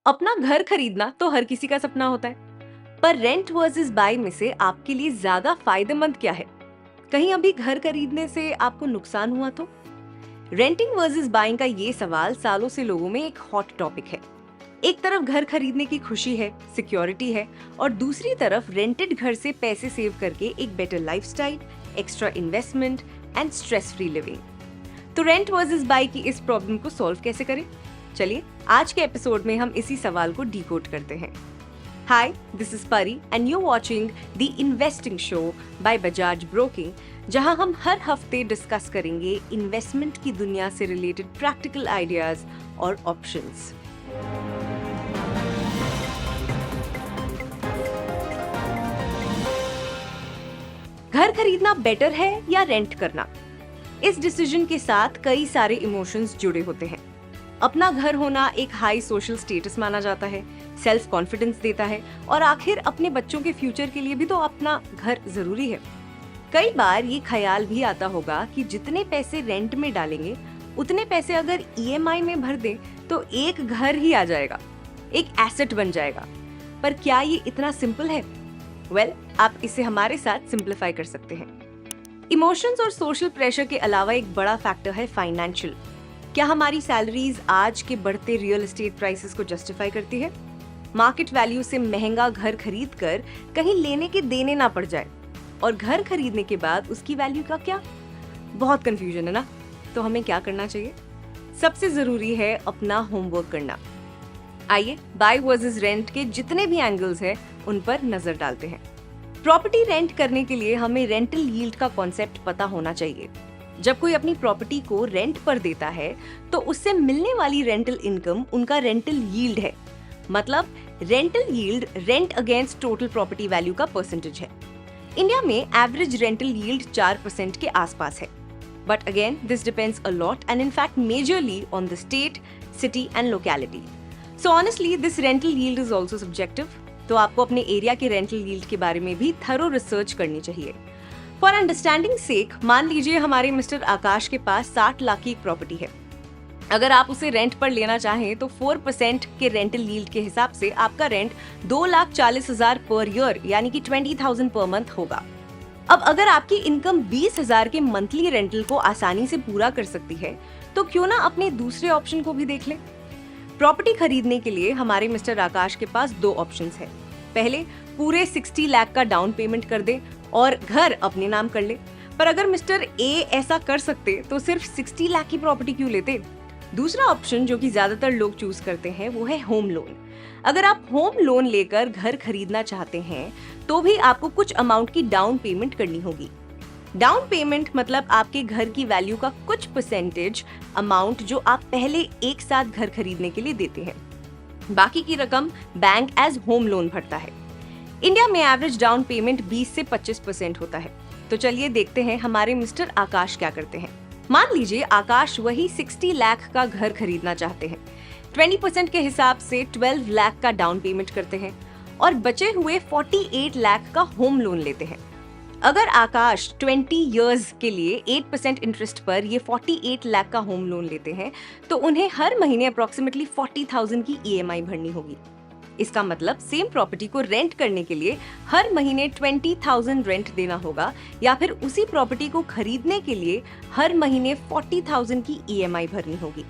अपना घर खरीदना तो हर किसी का सपना होता है, पर रेंट वर्सेस बाय में से आपके लिए ज्यादा फायदेमंद क्या है? कहीं अभी घर खरीदने से आपको नुकसान हुआ तो? रेंटिंग वर्सेस बाइंग का ये सवाल सालों से लोगों में एक हॉट टॉपिक है। एक तरफ घर खरीदने की खुशी है, सिक्योरिटी है, और दूसरी तरफ रेंटेड घर से पैसे सेव करके एक better lifestyle, extra investment and stress free living. तो रेंट वर्सेस बाय की इस प्रॉब्लम को सॉल्व कैसे करें? चलिए आज के एपिसोड में हम इसी सवाल को डिकोड करते हैं। Hi, this is Pari and you watching the investing show by Bajaj broking, जहां हम हर हफ्ते डिस्कस करेंगे इन्वेस्टमेंट की दुनिया से रिलेटेड प्रैक्टिकल आइडियाज और ऑप्शंस। घर खरीदना बेटर है या रेंट करना? इस डिसीजन के साथ कई सारे इमोशंस जुड़े होते हैं। अपना घर होना एक हाई सोशल स्टेटस माना जाता है, सेल्फ कॉन्फिडेंस देता है, और आखिर अपने बच्चों के फ्यूचर के लिए भी तो अपना घर जरूरी है। कई बार ये ख्याल भी आता होगा कि जितने पैसे रेंट में डालेंगे उतने पैसे अगर ईएमआई में भर दें तो एक घर ही आ जाएगा, एक एसेट बन जाएगा। पर क्या ये इतना सिंपल है? वेल, आप इसे हमारे साथ सिंप्लीफाई कर सकते हैं। इमोशंस और सोशल प्रेशर के अलावा एक बड़ा फैक्टर है फाइनेंशियल। क्या हमारी सैलरीज आज के बढ़ते रियल एस्टेट प्राइसेस को जस्टिफाई करती है? मार्केट वैल्यू से महंगा घर खरीद कर कहीं लेने के देने ना पड़ जाए, और घर खरीदने के बाद उसकी वैल्यू का क्या? बहुत कंफ्यूजन है ना? तो हमें क्या करना चाहिए? सबसे जरूरी है अपना होमवर्क करना। आइए बाय वर्सेस रेंट के जितने भी एंगल्स हैं उन पर नजर डालते हैं। प्रॉपर्टी रेंट करने के लिए हमें रेंटल यील्ड का कॉन्सेप्ट पता होना चाहिए। जब कोई अपनी प्रॉपर्टी को रेंट पर देता है तो उससे मिलने वाली रेंटल इनकम उनका रेंटल यील्ड है। मतलब rental yield rent against total property value का परसेंटेज है। इंडिया में एवरेज रेंटल यील्ड 4% के आसपास है, but again this depends a lot and in fact majorly on the state, city and locality. So honestly this rental yield is also subjective. तो आपको अपने area के रेंटल यील्ड के बारे में भी थरो रिसर्च करनी चाहिए। फॉर अंडरस्टैंडिंग सेक, मान लीजिए हमारे मिस्टर आकाश के पास 60 लाख की एक प्रॉपर्टी है। अगर आप उसे रेंट पर लेना चाहें तो 4% के रेंटल यील्ड के हिसाब से आपका रेंट 2,40,000 पर ईयर यानी कि 20,000 पर मंथ होगा। अब अगर आपकी इनकम 20,000 के मंथली रेंटल को आसानी से पूरा कर सकती है तो क्यों ना अपने दूसरे ऑप्शन को भी देख लें। प्रॉपर्टी खरीदने के लिए हमारे मिस्टर आकाश के पास 2 ऑप्शंस हैं। पहले, पूरे 60 लाख का डाउन पेमेंट कर दे और घर अपने नाम कर ले। पर अगर मिस्टर ए ऐसा कर सकते तो सिर्फ 60 लाख की प्रॉपर्टी क्यों लेते? दूसरा ऑप्शन जो कि ज्यादातर लोग चूज करते हैं वो है होम लोन। अगर आप होम लोन लेकर घर खरीदना चाहते हैं तो भी आपको कुछ अमाउंट की डाउन पेमेंट करनी होगी। डाउन पेमेंट मतलब आपके घर की वैल्यू का कुछ परसेंटेज अमाउंट जो आप पहले एक साथ घर खरीदने के लिए देते हैं। बाकी की रकम बैंक एज होम लोन भरता है। इंडिया में एवरेज डाउन पेमेंट 20 से 25% होता है। तो चलिए देखते हैं हमारे मिस्टर आकाश क्या करते हैं। मान लीजिए आकाश वही 60 लाख का घर खरीदना चाहते हैं। 20% के हिसाब से 12 लाख का डाउन पेमेंट करते हैं और बचे हुए 48 लाख का होम लोन लेते हैं। अगर आकाश 20 इयर्स के लिए 8% इंटरेस्ट पर ये 48 लाख का होम लोन लेते हैं तो उन्हें हर महीने अप्रोक्सीमेटली 40,000 की ईएमआई भरनी होगी। इसका मतलब सेम प्रॉपर्टी को रेंट करने के लिए हर महीने 20,000 रेंट देना होगा, या फिर उसी प्रॉपर्टी को खरीदने के लिए हर महीने 40,000 की ईएमआई भरनी होगी।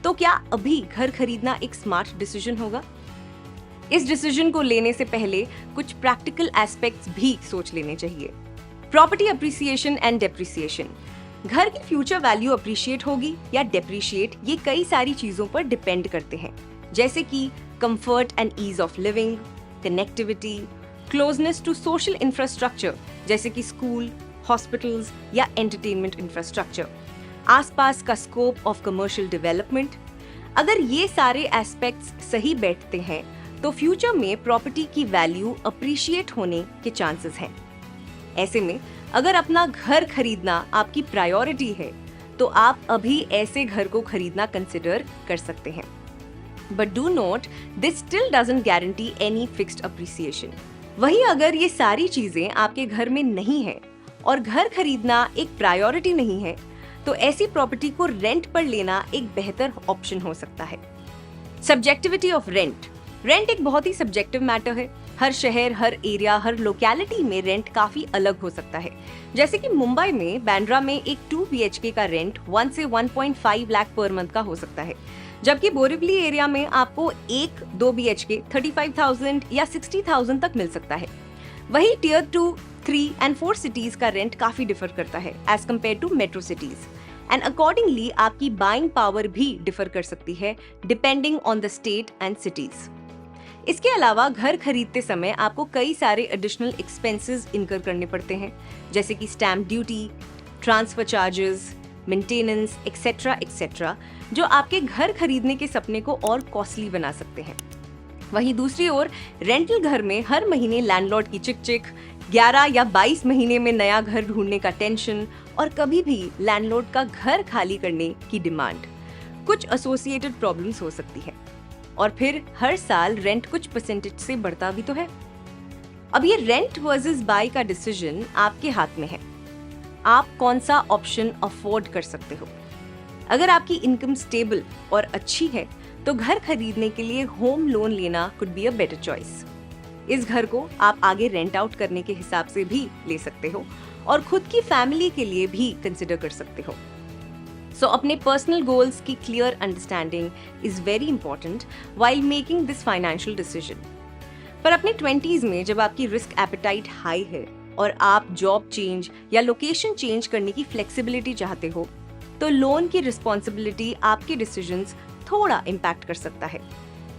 तो क्या अभी घर खरीदना एक स्मार्ट डिसीजन होगा? इस डिसीजन को लेने से पहले कुछ प्रैक्टिकल एस्पेक्ट्स भी सोच लेने चाहिए। Property appreciation and depreciation. घर की फ्यूचर वैल्यू अप्रिशिएट होगी या डेप्रिशिएट, ये कई सारी चीजों पर डिपेंड करते हैं, जैसे कि comfort and ease of living, connectivity, closeness to social infrastructure जैसे कि स्कूल, हॉस्पिटल्स या एंटरटेनमेंट इंफ्रास्ट्रक्चर, आसपास का स्कोप ऑफ कमर्शियल डेवलपमेंट। अगर ये सारे एस्पेक्ट्स सही बैठते हैं तो फ्यूचर में प्रॉपर्टी की वैल्यू अप्रिशिएट होने के चांसेस हैं। ऐसे में अगर अपना घर खरीदना आपकी प्रायोरिटी है तो आप अभी ऐसे घर को खरीदना कंसिडर कर सकते हैं। But do not, this still doesn't guarantee any fixed appreciation. वहीं अगर ये सारी चीजें आपके घर में नहीं है और घर खरीदना एक प्रायोरिटी नहीं है तो ऐसी प्रॉपर्टी को रेंट पर लेना एक बेहतर ऑप्शन हो सकता है। Subjectivity of rent. रेंट एक बहुत ही सब्जेक्टिव मैटर है। हर शहर, हर एरिया, हर लोकेलिटी में रेंट काफी अलग हो सकता है। जैसे कि मुंबई में बांद्रा में एक 2 BHK का रेंट 1 से 1.5 लाख पर मंथ का हो सकता है, जबकि बोरिवली एरिया में आपको एक 2 BHK 35,000 या 60,000 तक मिल सकता है। वही टियर 2, 3 एंड 4 सिटीज का रेंट काफी डिफर करता है as compare to metro cities, and accordingly आपकी बाइंग पावर भी डिफर कर सकती है depending on the state and cities. इसके अलावा घर खरीदते समय आपको कई सारे एडिशनल एक्सपेंसेस इनकर करने पड़ते हैं, जैसे कि stamp duty, transfer charges, maintenance etcetera etcetera, जो आपके घर खरीदने के सपने को और कॉस्टली बना सकते हैं। वहीं दूसरी ओर रेंटल घर में हर महीने लैंडलॉर्ड की चिक-चिक, 11 या 22 महीने में नया घर ढूंढने का टेंशन, और कभी भी लैंडलॉर्ड का घर खाली करने की डिमांड, कुछ एसोसिएटेड प्रॉब्लम्स हो सकती है। और फिर हर साल रेंट कुछ परसेंटेज से बढ़ता भी तो है। अब ये रेंट वर्सेस बाय का डिसीजन आपके हाथ में है। आप कौन सा ऑप्शन अफोर्ड कर सकते हो। अगर आपकी इनकम स्टेबल और अच्छी है तो घर खरीदने के लिए होम लोन लेना could be a better choice. इस घर को आप आगे रेंट आउट करने के हिसाब से भी ले सकते हो और खुद की फैमिली के लिए भी कंसिडर कर सकते हो। सो अपने पर्सनल गोल्स की clear understanding is very important while making this financial decision. पर अपने 20s में जब आपकी रिस्क एपेटाइट हाई है और आप जॉब चेंज या लोकेशन चेंज करने की फ्लेक्सिबिलिटी चाहते हो, तो लोन की रिस्पॉन्सिबिलिटी आपके डिसीजंस थोड़ा इम्पैक्ट कर सकता है।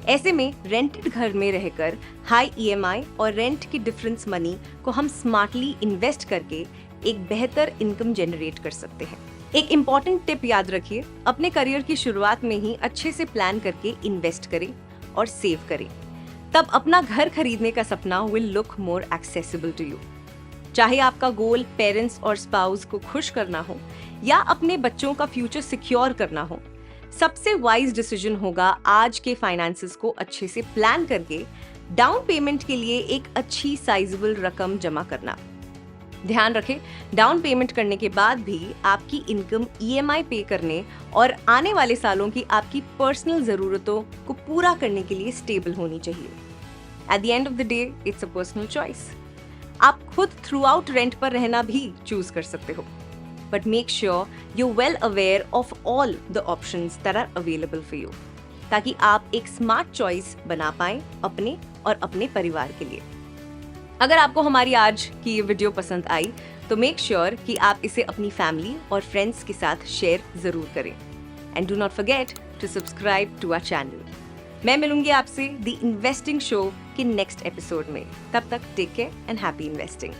ऐसे में रेंटेड घर में रहकर हाई EMI और रेंट की डिफरेंस मनी को हम स्मार्टली इन्वेस्ट करके एक बेहतर इनकम जनरेट कर सकते हैं। एक इम्पॉर्टेंट टिप याद रखिए, अपने करियर की शुरुआत में ही अच्छे से प्लान करके इन्वेस्ट करें और सेव करें, तब अपना घर खरीदने का सपना will look more accessible to you. चाहे आपका गोल पेरेंट्स और स्पाउस को खुश करना हो या अपने बच्चों का फ्यूचर सिक्योर करना हो, सबसे वाइज डिसीजन होगा आज के फाइनेंसेस को अच्छे से प्लान करके डाउन पेमेंट के लिए एक अच्छी साइजेबल रकम जमा करना। ध्यान रखें, डाउन पेमेंट करने के बाद भी आपकी इनकम EMI पे करने और आने वाले सालों की आपकी पर्सनल जरूरतों को पूरा करने के लिए स्टेबल होनी चाहिए। At the end of the day it's a personal choice. आप खुद थ्रू आउट रेंट पर रहना भी चूज कर सकते हो, but make sure you well aware of all the options that are available for you, ताकि आप एक स्मार्ट चॉइस बना पाएं अपने और अपने परिवार के लिए। अगर आपको हमारी आज की ये वीडियो पसंद आई तो मेक श्योर कि आप इसे अपनी फैमिली और फ्रेंड्स के साथ शेयर जरूर करें, and do not forget to subscribe to our channel. मैं मिलूंगी आपसे द इन्वेस्टिंग शो के नेक्स्ट एपिसोड में। तब तक take care and happy investing.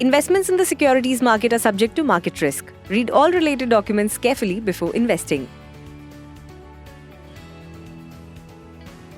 Investments in the securities market are subject to market risk. Read all related documents carefully before investing.